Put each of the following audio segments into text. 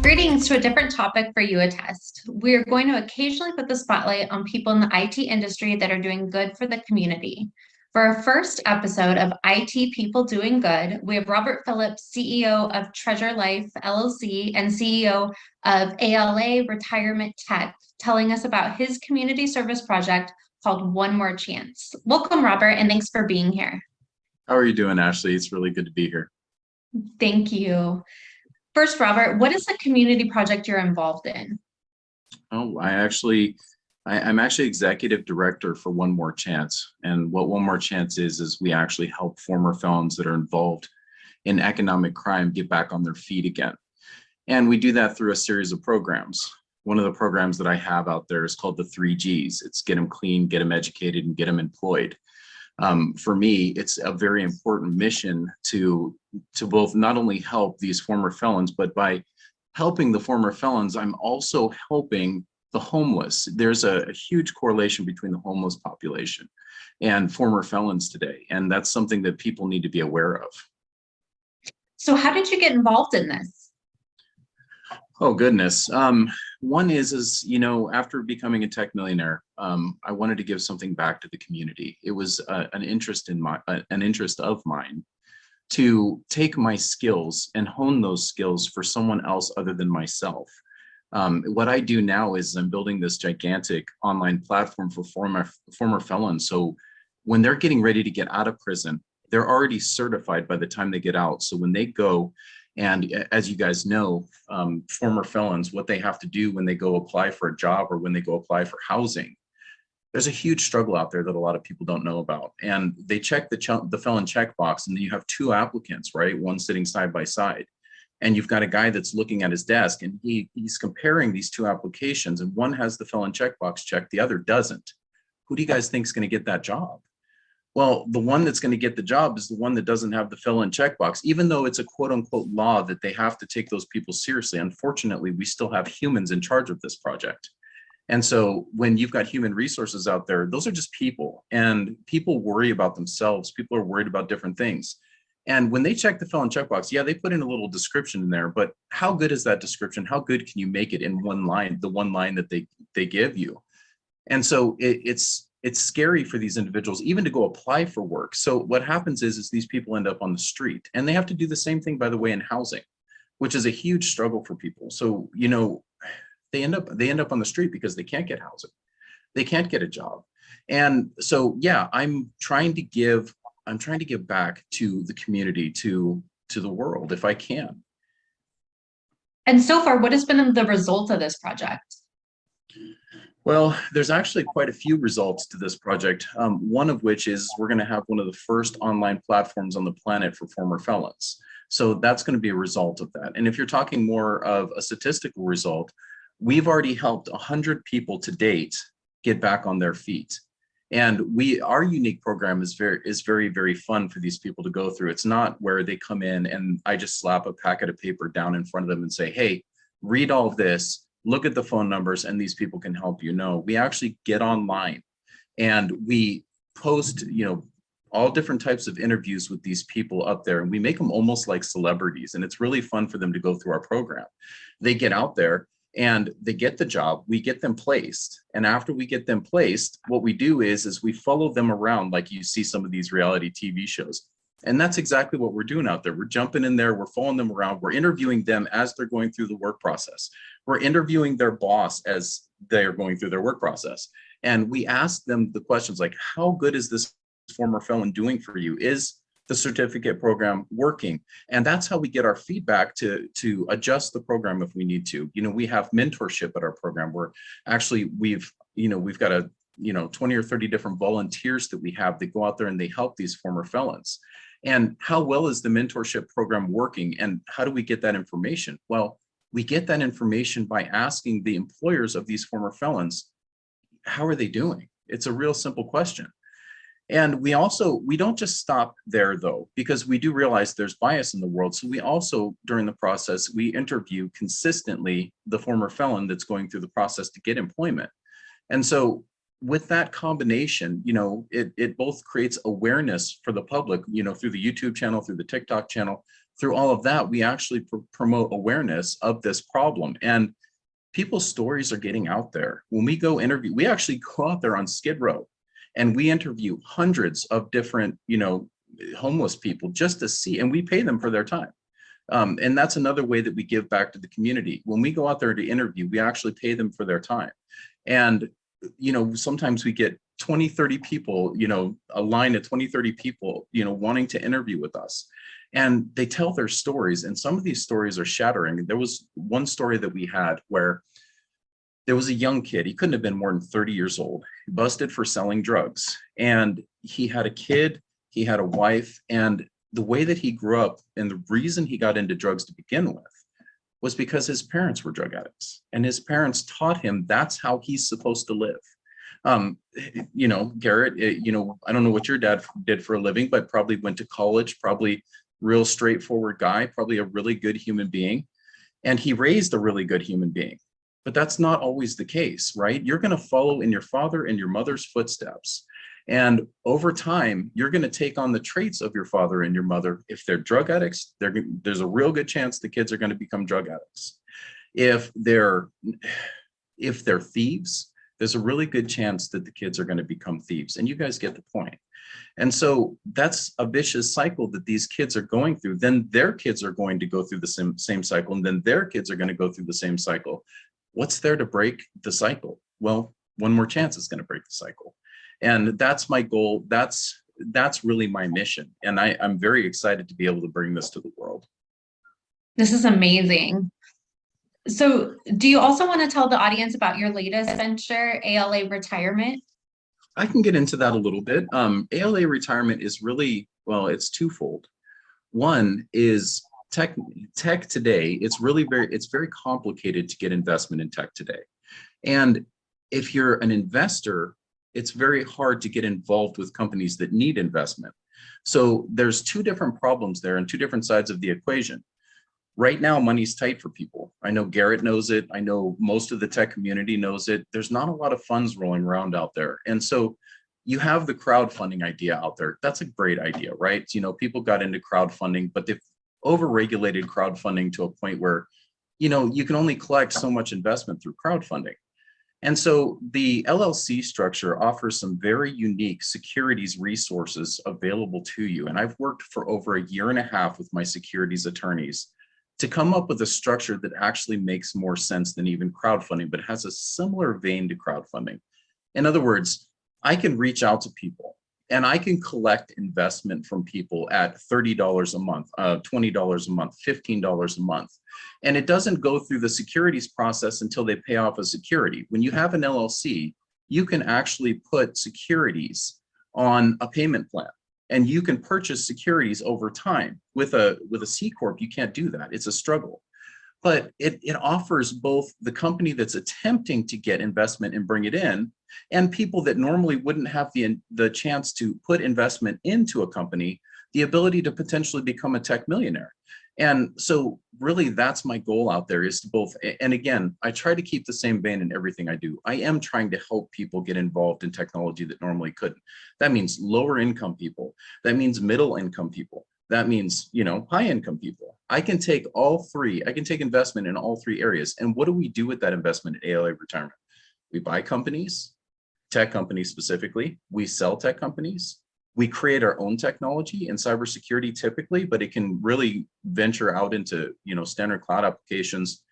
Greetings to a different topic for you attest. We're going to occasionally put the spotlight on people in the IT industry that are doing good for the community. For our first episode of IT People Doing Good, we have Robert Phillips, CEO of Treasure Life LLC and CEO of ALA Retirement Tech, telling us about his community service project called One More Chance. Welcome, Robert, and thanks for being here. How are you doing, Ashley? It's really good to be here. Thank you. First, Robert, what is the community project you're involved in? Oh, I'm actually executive director for One More Chance. And what One More Chance is we actually help former felons that are involved in economic crime get back on their feet again. And we do that through a series of programs. One of the programs that I have out there is called the 3Gs. It's get them clean, get them educated, and get them employed. For me, it's a very important mission to both not only help these former felons, but by helping the former felons, I'm also helping the homeless. There's a huge correlation between the homeless population and former felons today, and that's something that people need to be aware of. So how did you get involved in this? Oh, goodness. One is, after becoming a tech millionaire, I wanted to give something back to the community. It was an interest of mine to take my skills and hone those skills for someone else other than myself. What I do now is I'm building this gigantic online platform for former felons. So when they're getting ready to get out of prison, they're already certified by the time they get out. So when they go, and as you guys know, former felons, what they have to do when they go apply for a job or when they go apply for housing, there's a huge struggle out there that a lot of people don't know about. And they check the felon checkbox, and then you have two applicants, right? One sitting side by side. And you've got a guy that's looking at his desk, and he's comparing these two applications, and one has the felon checkbox checked, the other doesn't. Who do you guys think is going to get that job? Well, the one that's going to get the job is the one that doesn't have the felon checkbox, even though it's a quote unquote law that they have to take those people seriously. Unfortunately, we still have humans in charge of this project. And so when you've got human resources out there, those are just people, and people worry about themselves. People are worried about different things. And when they check the felon checkbox, yeah, they put in a little description in there, but how good is that description? How good can you make it in one line, the one line that they give you? And so it's scary for these individuals even to go apply for work. So what happens is these people end up on the street, and they have to do the same thing, by the way, in housing, which is a huge struggle for people. So, they end up on the street because they can't get housing. They can't get a job. And so, yeah, I'm trying to give back to the community, to the world, if I can. And so far, what has been the result of this project? Well, there's actually quite a few results to this project, one of which is we're going to have one of the first online platforms on the planet for former felons. So that's going to be a result of that. And if you're talking more of a statistical result, we've already helped 100 people to date get back on their feet. And our unique program is very, very fun for these people to go through. It's not where they come in and I just slap a packet of paper down in front of them and say, hey, read all of this. Look at the phone numbers, and these people can help you. No, we actually get online and we post, all different types of interviews with these people up there, and we make them almost like celebrities. And it's really fun for them to go through our program. They get out there and they get the job. We get them placed. And after we get them placed, what we do is we follow them around like you see some of these reality TV shows. And that's exactly what we're doing out there. We're jumping in there, we're following them around, we're interviewing them as they're going through the work process. We're interviewing their boss as they're going through their work process. And we ask them the questions like, how good is this former felon doing for you? Is the certificate program working? And that's how we get our feedback to adjust the program if we need to. We have mentorship at our program where actually we've got 20 or 30 different volunteers that we have that go out there and they help these former felons. And how well is the mentorship program working? And how do we get that information? Well, we get that information by asking the employers of these former felons, how are they doing? It's a real simple question. And we don't just stop there though, because we do realize there's bias in the world. So we also, during the process, we interview consistently the former felon that's going through the process to get employment. And so with that combination, it both creates awareness for the public, through the YouTube channel, through the TikTok channel, through all of that, we actually promote awareness of this problem. And people's stories are getting out there. When we go interview, we actually go out there on Skid Row and we interview hundreds of different, homeless people just to see, and we pay them for their time. And that's another way that we give back to the community. When we go out there to interview, we actually pay them for their time. And, sometimes we get 20, 30 people, a line of 20, 30 people, wanting to interview with us. And they tell their stories. And some of these stories are shattering. There was one story that we had where there was a young kid. He couldn't have been more than 30 years old, busted for selling drugs. And he had a kid, he had a wife, and the way that he grew up and the reason he got into drugs to begin with was because his parents were drug addicts and his parents taught him that's how he's supposed to live. Garrett, I don't know what your dad did for a living, but probably went to college, probably real straightforward guy, probably a really good human being. And he raised a really good human being, but that's not always the case, right? You're going to follow in your father and your mother's footsteps. And over time, you're going to take on the traits of your father and your mother. If they're drug addicts, there's a real good chance the kids are going to become drug addicts. If they're thieves, there's a really good chance that the kids are going to become thieves. And you guys get the point. And so that's a vicious cycle that these kids are going through. Then their kids are going to go through the same cycle, and then their kids are going to go through the same cycle. What's there to break the cycle? Well, one more chance is going to break the cycle. And that's my goal. That's really my mission. And I'm very excited to be able to bring this to the world. This is amazing. So do you also want to tell the audience about your latest venture, ALA Retirement? I can get into that a little bit. ALA Retirement is really, well, it's twofold. One is tech today. It's very complicated to get investment in tech today. And if you're an investor, it's very hard to get involved with companies that need investment. So there's two different problems there and two different sides of the equation. Right now, money's tight for people. I know Garrett knows it. I know most of the tech community knows it. There's not a lot of funds rolling around out there. And so you have the crowdfunding idea out there. That's a great idea, right? People got into crowdfunding, but they've overregulated crowdfunding to a point where, you can only collect so much investment through crowdfunding. And so the LLC structure offers some very unique securities resources available to you. And I've worked for over 1.5 years with my securities attorneys to come up with a structure that actually makes more sense than even crowdfunding, but has a similar vein to crowdfunding. In other words, I can reach out to people and I can collect investment from people at $30 a month, $20 a month, $15 a month. And it doesn't go through the securities process until they pay off a security. When you have an LLC, you can actually put securities on a payment plan. And you can purchase securities over time. With a C Corp, you can't do that. It's a struggle. But it offers both the company that's attempting to get investment and bring it in, and people that normally wouldn't have the chance to put investment into a company, the ability to potentially become a tech millionaire. And so really that's my goal out there, is to both, and again, I try to keep the same vein in everything I do. I am trying to help people get involved in technology that normally couldn't. That means lower income people. That means middle income people. That means, high income people. I can take all three. I can take investment in all three areas. And what do we do with that investment at ALA Retirement? We buy companies, tech companies specifically. We sell tech companies. We create our own technology in cybersecurity typically, but it can really venture out into, standard cloud applications,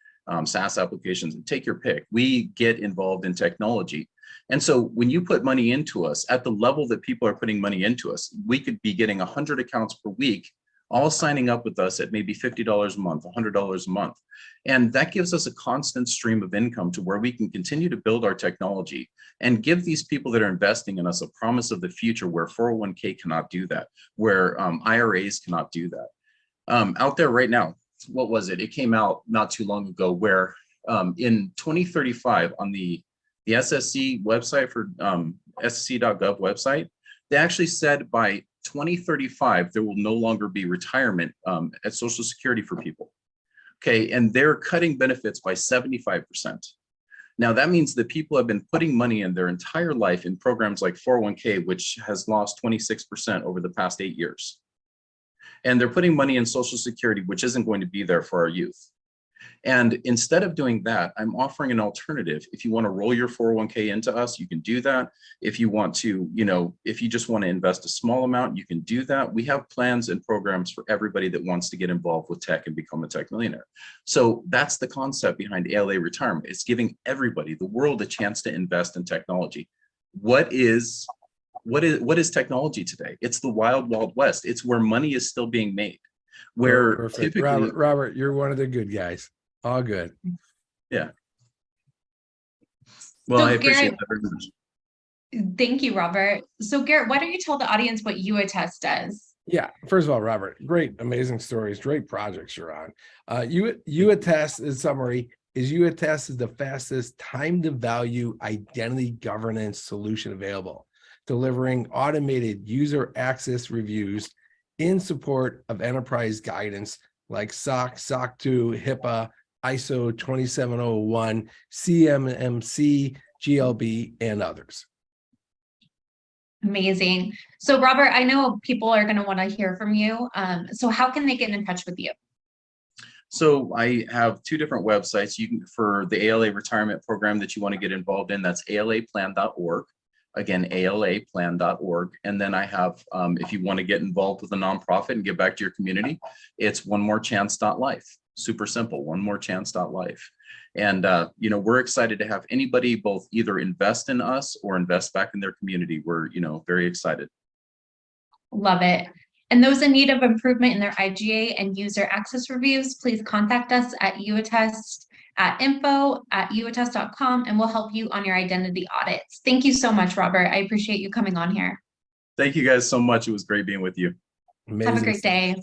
SaaS applications, and take your pick. We get involved in technology. And so when you put money into us at the level that people are putting money into us, we could be getting 100 accounts per week, all signing up with us at maybe $50 a month, $100 a month. And that gives us a constant stream of income to where we can continue to build our technology and give these people that are investing in us a promise of the future, where 401k cannot do that, where IRAs cannot do that. Out there right now, what was it? It came out not too long ago where in 2035 on the SSC website for ssc.gov website, they actually said by 2035, there will no longer be retirement at Social Security for people. Okay, and they're cutting benefits by 75%. Now that means that people have been putting money in their entire life in programs like 401k, which has lost 26% over the past 8 years. And they're putting money in Social Security, which isn't going to be there for our youth. And instead of doing that, I'm offering an alternative. If you want to roll your 401k into us, you can do that. If you want to, if you just want to invest a small amount, you can do that. We have plans and programs for everybody that wants to get involved with tech and become a tech millionaire. So that's the concept behind ALA Retirement. It's giving everybody, the world, a chance to invest in technology. What is technology today? It's the wild, wild west. It's where money is still being made. Where Perfect. typically, Robert, you're one of the good guys. All good. Yeah. Well, So I appreciate Garrett, that very much. thank you, Robert. So Garrett, why don't you tell the audience what UAttest does? Yeah. First of all, Robert, great, amazing stories, great projects you're on. UAttest, in summary, UAttest is the fastest time to value identity governance solution available, delivering automated user access reviews in support of enterprise guidance like SOC, SOC 2, HIPAA, ISO 27001, CMMC, GLB, and others. Amazing. So Robert, I know people are going to want to hear from you. So how can they get in touch with you? So I have two different websites. You can, for the ALA retirement program that you want to get involved in, that's alaplan.org. Again, alaplan.org. And then I have, if you want to get involved with a nonprofit and give back to your community, it's onemorechance.life. Super simple, onemorechance.life. And, we're excited to have anybody both either invest in us or invest back in their community. We're, very excited. Love it. And those in need of improvement in their IGA and user access reviews, please contact us at UAttest at info@uattest.com, and we'll help you on your identity audits. Thank you so much, Robert. I appreciate you coming on here. Thank you guys so much. It was great being with you. Amazing. Have a great day.